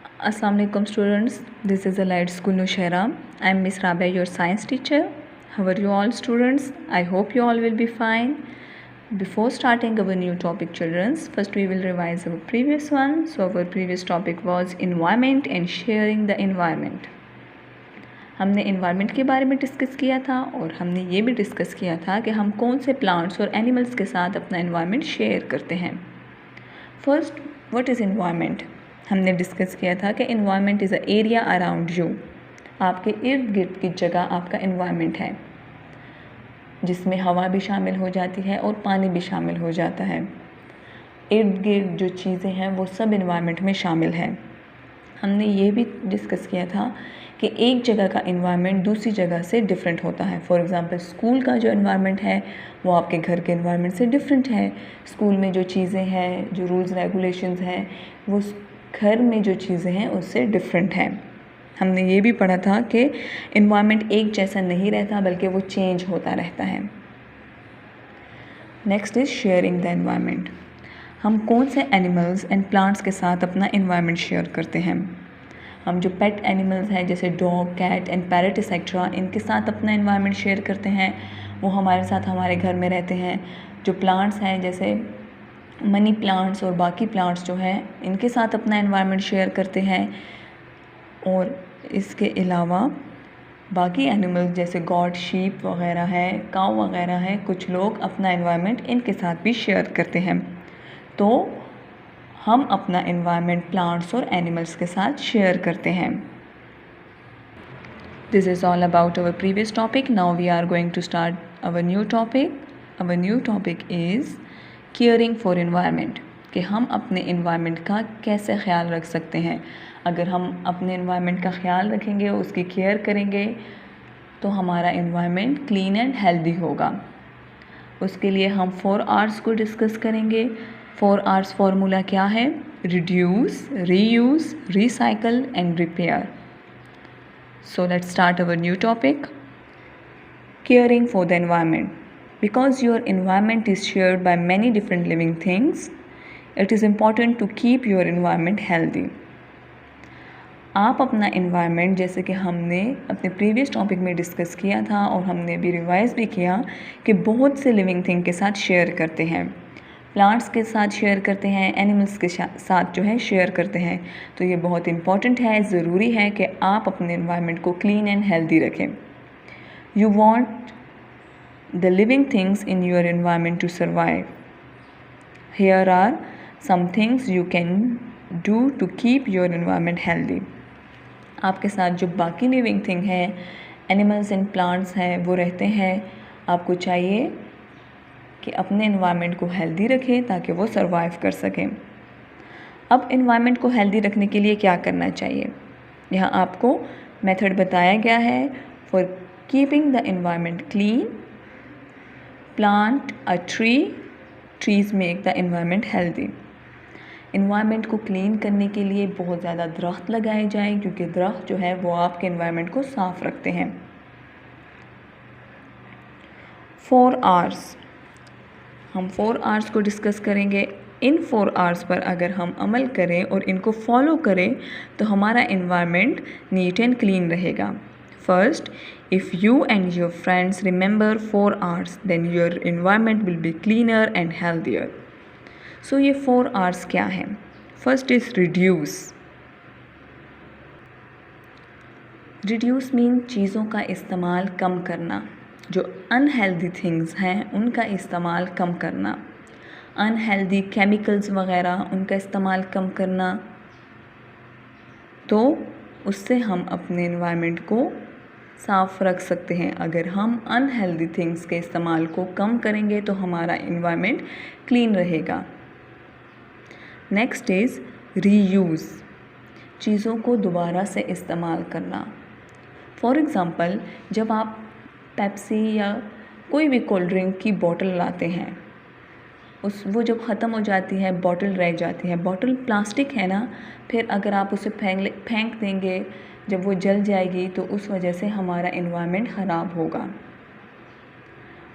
Assalamualaikum students, this is Allied School Nushaira. I am Miss Rabia, your science teacher. How are you all students? I hope you all will be fine. Before starting our new topic children, first we will revise our previous one. So our previous topic was environment and sharing the environment. हमने environment के बारे में discuss किया था और हमने ये भी डिस्कस किया था कि हम कौन से प्लांट्स और एनिमल्स के साथ अपना इन्वायरमेंट शेयर करते हैं. First, what is environment? हमने डिस्कस किया था कि environment is a area around you. आपके इर्द गिर्द की जगह आपका इन्वायरमेंट है, जिसमें हवा भी शामिल हो जाती है और पानी भी शामिल हो जाता है. इर्द गिर्द जो चीज़ें हैं वो सब इन्वायरमेंट में शामिल है. हमने ये भी डिस्कस किया था कि एक जगह का इन्वायरमेंट दूसरी जगह से डिफरेंट होता है. फॉर एग्ज़ाम्पल, स्कूल का जो इन्वायरमेंट है वो आपके घर के इन्वायरमेंट से डिफरेंट है. स्कूल में जो चीज़ें हैं, जो रूल्स रेगुलेशंस हैं, वो घर में जो चीज़ें हैं उससे डिफरेंट हैं. हमने ये भी पढ़ा था कि इन्वायरमेंट एक जैसा नहीं रहता बल्कि वो चेंज होता रहता है. Next is sharing the environment. हम कौन से एनिमल्स एंड प्लांट्स के साथ अपना इन्वायरमेंट शेयर करते हैं? हम जो पेट एनिमल्स हैं जैसे dog, cat and parrot etcetera, इनके साथ अपना इन्वायरमेंट शेयर करते हैं. वो हमारे साथ हमारे घर में रहते हैं. जो प्लांट्स हैं जैसे मनी प्लांट्स और बाकी प्लांट्स जो हैं, इनके साथ अपना इन्वायरमेंट शेयर करते हैं. और इसके अलावा बाकी एनिमल्स जैसे गॉट, शीप वगैरह है, काऊ वगैरह है, कुछ लोग अपना इन्वायरमेंट इनके साथ भी शेयर करते हैं. तो हम अपना इन्वायरमेंट प्लांट्स और एनिमल्स के साथ शेयर करते हैं. This is all about our previous topic. Now we are going to start our new topic. Our new topic is caring for environment, कि हम अपने इन्वायरमेंट का कैसे ख्याल रख सकते हैं. अगर हम अपने इन्वायरमेंट का ख्याल रखेंगे, उसकी केयर करेंगे, तो हमारा इन्वायरमेंट क्लीन एंड हेल्दी होगा. उसके लिए हम 4 R's को डिस्कस करेंगे. 4 R's फार्मूला क्या है? Reduce, reuse, recycle and repair. So let's start our new topic. Caring for the environment. Because your environment is shared by many different living things, it is important to keep your environment healthy. आप अपना environment, जैसे कि हमने अपने previous topic में discuss किया था और हमने भी रिवाइज भी किया, कि बहुत से living thing के साथ शेयर करते हैं. प्लांट्स के साथ शेयर करते हैं, एनिमल्स के साथ जो है शेयर करते हैं. तो ये बहुत इम्पॉर्टेंट है, ज़रूरी है कि आप अपने environment को क्लीन एंड हेल्दी रखें. You want the living things in your environment to survive. Here are some things you can do to keep your environment healthy. आपके साथ जो बाकी लिविंग थिंग है, एनिमल्स एंड प्लांट्स हैं, वो रहते हैं. आपको चाहिए कि अपने इन्वायरमेंट को हेल्दी रखें ताकि वो सर्वाइव कर सकें. अब इन्वायरमेंट को हेल्दी रखने के लिए क्या करना चाहिए? यहाँ आपको मेथड बताया गया है. For keeping the environment clean, plant a tree, trees make the environment healthy. Environment को क्लीन करने के लिए बहुत ज़्यादा दरख्त लगाए जाएं, क्योंकि दरख्त जो है वो आपके इन्वायरमेंट को साफ़ रखते हैं. 4 R's. हम 4 R's को डिस्कस करेंगे. इन 4 R's पर अगर हम अमल करें और इनको फॉलो करें तो हमारा इन्वायरमेंट नीट एंड क्लीन रहेगा. First, if you and your friends remember 4 R's, then your environment will be cleaner and healthier. So ये 4 R's क्या हैं? First is reduce. Reduce mean चीज़ों का इस्तेमाल कम करना. जो अनहेल्दी थिंग्स हैं उनका इस्तेमाल कम करना. अनहेल्दी केमिकल्स वगैरह उनका इस्तेमाल कम करना. तो उससे हम अपने इन्वायरमेंट को साफ़ रख सकते हैं. अगर हम अनहेल्दी थिंग्स के इस्तेमाल को कम करेंगे तो हमारा इन्वायरमेंट क्लीन रहेगा. Next is reuse. चीज़ों को दोबारा से इस्तेमाल करना. फॉर एग्ज़ाम्पल, जब आप पेप्सी या कोई भी कोल्ड ड्रिंक की बोतल लाते हैं, वो जब ख़त्म हो जाती है, बॉटल रह जाती है. बॉटल प्लास्टिक है ना, फिर अगर आप उसे फेंक देंगे, जब वो जल जाएगी तो उस वजह से हमारा इन्वायरमेंट ख़राब होगा.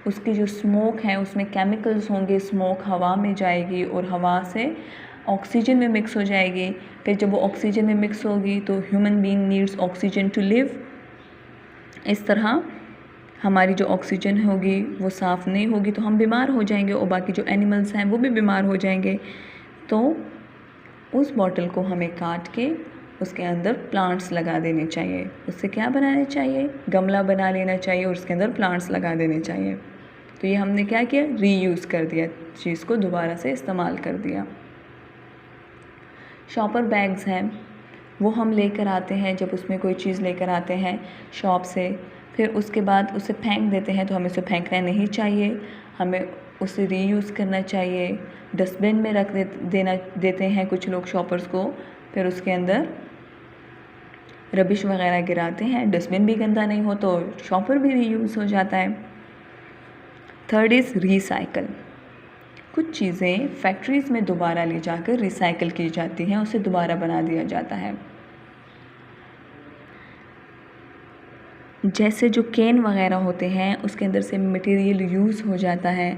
उसकी जो स्मोक है उसमें केमिकल्स होंगे, स्मोक हवा में जाएगी और हवा से ऑक्सीजन में मिक्स हो जाएगी। फिर जब वो ऑक्सीजन में मिक्स होगी तो human being needs oxygen to live. इस तरह हमारी जो ऑक्सीजन होगी वो साफ़ नहीं होगी तो हम बीमार हो जाएंगे और बाकी जो एनिमल्स हैं वो भी बीमार हो जाएंगे। तो उस बॉटल को हमें काट के उसके अंदर प्लांट्स लगा देने चाहिए। उससे क्या बनाना चाहिए, गमला बना लेना चाहिए और उसके अंदर प्लांट्स लगा देने चाहिए। तो ये हमने क्या किया, रीयूज़ कर दिया, चीज़ को दोबारा से इस्तेमाल कर दिया। शॉपर बैग्स हैं, वो हम लेकर आते हैं, जब उसमें कोई चीज़ लेकर आते हैं शॉप से, फिर उसके बाद उसे फेंक देते हैं तो हमें उसे फेंकना नहीं चाहिए, हमें उसे रीयूज़ करना चाहिए। डस्टबिन में रख देते हैं कुछ लोग शॉपर्स को, फिर उसके अंदर रबिश वगैरह गिराते हैं। डस्टबिन भी गंदा नहीं हो तो शॉपर भी रीयूज़ हो जाता है। Third is recycle. कुछ चीज़ें फैक्ट्रीज़ में दोबारा ले जाकर रिसाइकल की जाती हैं, उसे दोबारा बना दिया जाता है। जैसे जो कैन वगैरह होते हैं उसके अंदर से मटेरियल यूज़ हो जाता है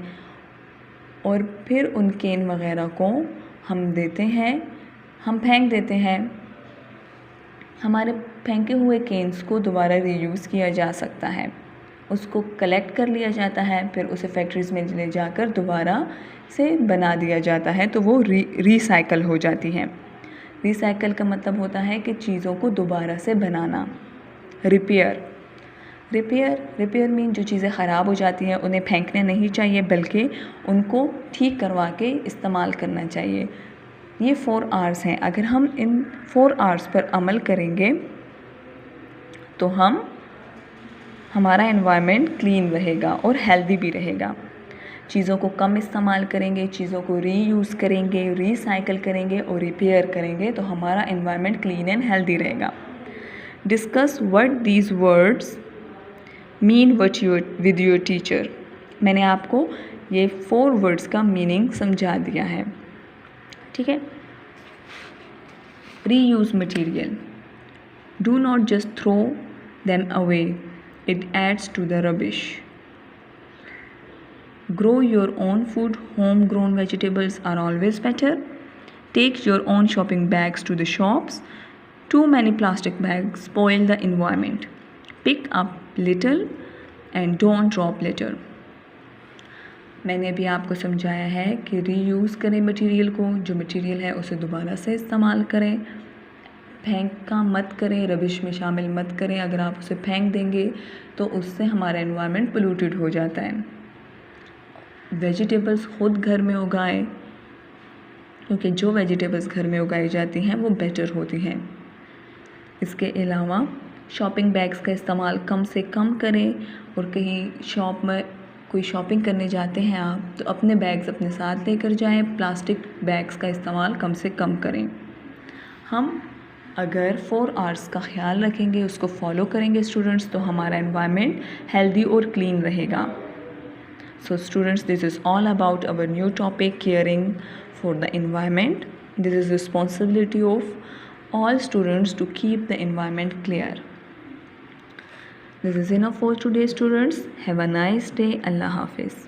और फिर उन कैन वगैरह को हम देते हैं, हम फेंक देते हैं। हमारे फेंके हुए कैन्स को दोबारा रीयूज़ किया जा सकता है, उसको कलेक्ट कर लिया जाता है, फिर उसे फैक्ट्रीज़ में ले जाकर दोबारा से बना दिया जाता है तो वो रीसाइकल हो जाती है। रीसाइकल का मतलब होता है कि चीज़ों को दोबारा से बनाना। रिपेयर मीन जो चीज़ें ख़राब हो जाती हैं उन्हें फेंकना नहीं चाहिए बल्कि उनको ठीक करवा के इस्तेमाल करना चाहिए। ये 4 Rs हैं। अगर हम इन 4 Rs पर अमल करेंगे तो हमारा एनवायरनमेंट क्लीन रहेगा और हेल्दी भी रहेगा। चीज़ों को कम इस्तेमाल करेंगे, चीज़ों को रीयूज़ करेंगे, रीसाइकल करेंगे और रिपेयर करेंगे तो हमारा एनवायरनमेंट क्लीन एंड हेल्दी रहेगा। Discuss what these words mean with your teacher. मैंने आपको ये 4 वर्ड्स का मीनिंग समझा दिया है, ठीक है। Reuse material, do not just throw them away, it adds to the rubbish. Grow your own food, home-grown vegetables are always better. Take your own shopping bags to the shops. Too many plastic bags spoil the environment. Pick up little and don't drop litter. मैंने अभी आपको समझाया है कि reuse करें material को, जो material है उसे दोबारा से इस्तेमाल करें, फेंका मत करें, रबिश में शामिल मत करें। अगर आप उसे फेंक देंगे तो उससे हमारा एनवायरनमेंट पोल्यूटेड हो जाता है। वेजिटेबल्स खुद घर में उगाएं, क्योंकि जो वेजिटेबल्स घर में उगाई जाती हैं वो बेटर होती हैं। इसके अलावा शॉपिंग बैग्स का इस्तेमाल कम से कम करें और कहीं शॉप में कोई शॉपिंग करने जाते हैं आप तो अपने बैग्स अपने साथ लेकर जाएं। प्लास्टिक बैग्स का इस्तेमाल कम से कम करें। हम अगर 4 Rs का ख्याल रखेंगे, उसको फॉलो करेंगे स्टूडेंट्स, तो हमारा एनवायरनमेंट हेल्दी और क्लीन रहेगा। So students, this is all about our new topic, caring for the environment. This is responsibility of all students to keep the environment clear. This is enough for today students. Have a nice day. Allah Hafiz.